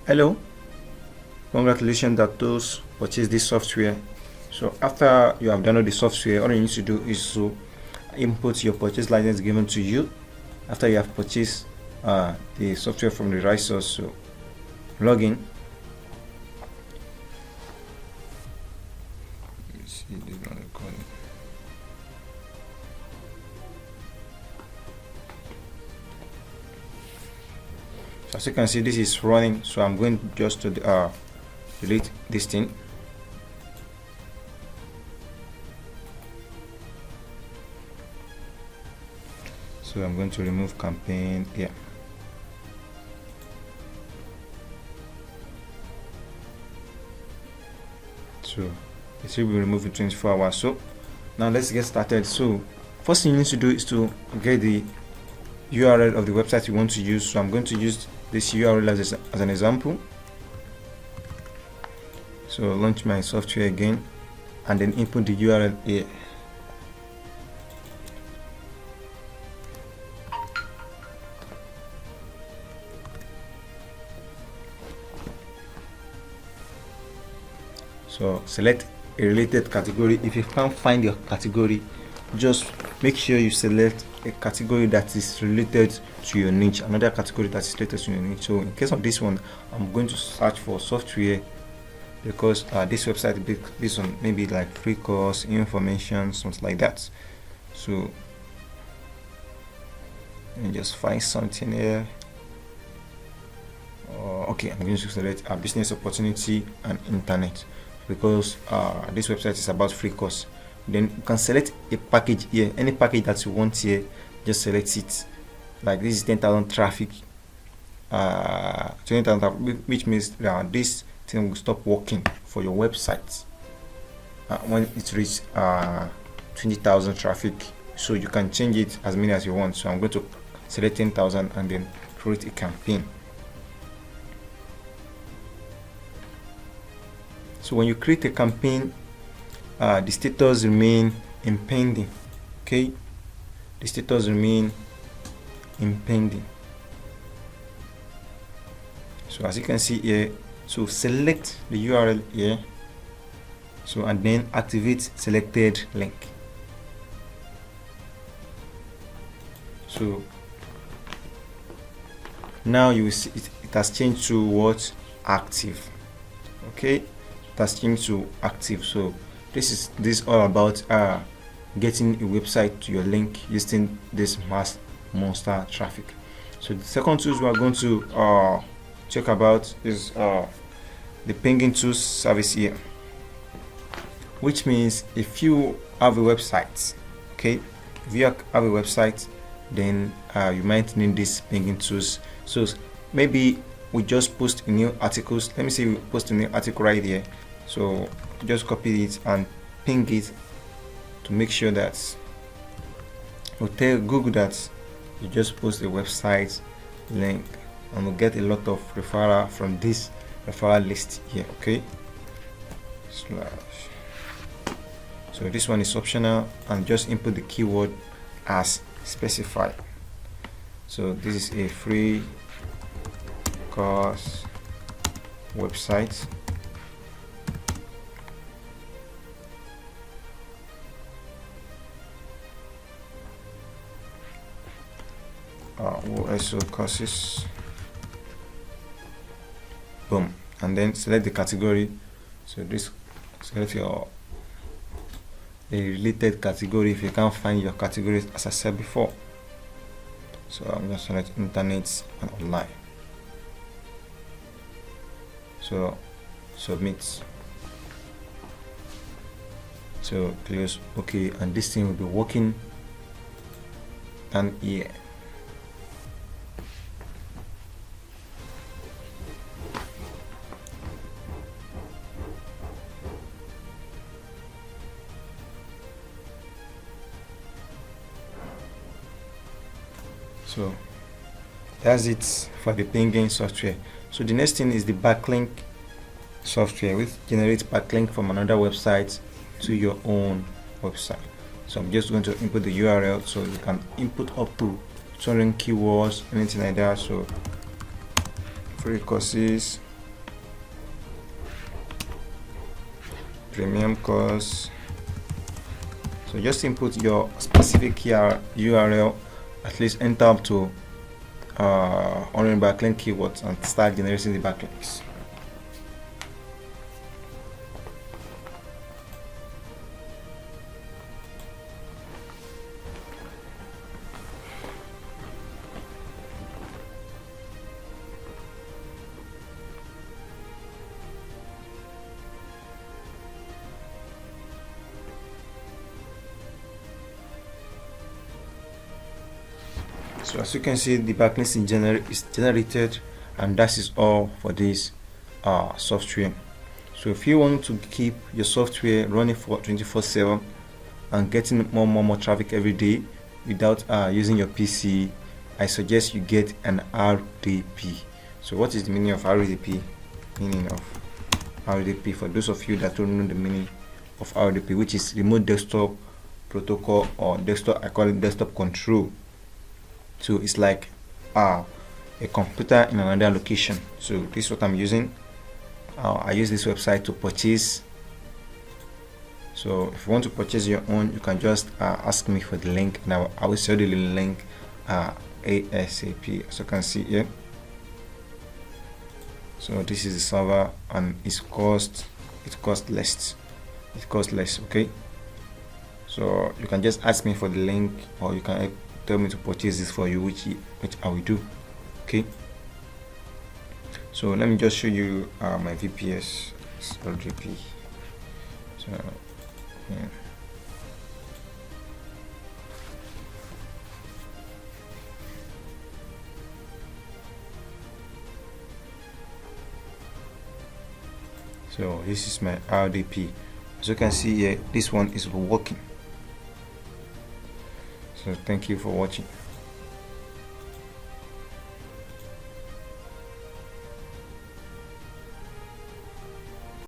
Hello, congratulations that those purchase this software. So after you have downloaded the software, all you need to do is to input your purchase license given to you after you have purchased the software from the right source. So login. Let's see this one. So as you can see, this is running, so I'm going just to delete this thing. So I'm going to remove campaign here. So it will be removed in 24 hours. So now let's get started. So first thing you need to do is to get the URL of the website you want to use. So I'm going to use this URL as an example. So launch my software again and then input the URL here. So select a related category. If you can't find your category, just make sure you select a category that is related to your niche, another category that is related to your niche. So in case of this one, I'm going to search for software because this website is based on maybe like free course, information, something like that. So let me just find something here. Okay, I'm going to select a business opportunity and internet because this website is about free course. Then you can select a package here, any package that you want here, just select it. Like this is 10,000 traffic, 20,000, which means this thing will stop working for your website when it reaches 20,000 traffic. So you can change it as many as you want. So I'm going to select 10,000 and then create a campaign. So when you create a campaign, the status remain in pending. Okay, the status remain in pending. So as you can see here, so select the URL here, so and then activate selected link. So now you will see it has changed to what? Active. Okay, it has changed to active. So this is all about getting a website to your link using this mass monster traffic. So the second tools we are going to check about is the pinging tools service here, which means if you have a website, okay, if you have a website, then you might need this pinging tools. So maybe we just post a new articles. Let me say we post a new article right here. So just copy it and ping it to make sure that we'll tell Google that you just post a website link, and we'll get a lot of referral from this referral list here. Okay, so this one is optional, and just input the keyword as specified. So this is a free course website. OSO courses. Boom, and then select the category. So this, select your the related category if you can't find your categories, as I said before. So I'm going to select internet and online. So submit. So close. Okay, and this thing will be working. And here. So that's it for the pinging software. So the next thing is the backlink software, which generates backlink from another website to your own website. So I'm just going to input the URL, so you can input up to 200 keywords, anything like that. So free courses premium course. So just input your specific URL, at least enter up to 100 backlink keywords and start generating the backlinks. So as you can see, the backlinks is generated, and that is all for this software. So if you want to keep your software running for 24/7 and getting more traffic every day without using your PC, I suggest you get an RDP. So what is the meaning of RDP? For those of you that don't know the meaning of RDP, which is remote desktop protocol, or desktop, I call it desktop control. So it's like a computer in another location. So this is what I'm using. I use this website to purchase. So if you want to purchase your own, you can just ask me for the link. Now I will send you the link ASAP, as you can see here. So this is the server, and it costs less. Okay. So you can just ask me for the link, or you can tell me to purchase this for you, which I will do. Okay. So let me just show you my VPS RDP. So yeah. So this is my RDP. As you can see here, this one is working. So thank you for watching.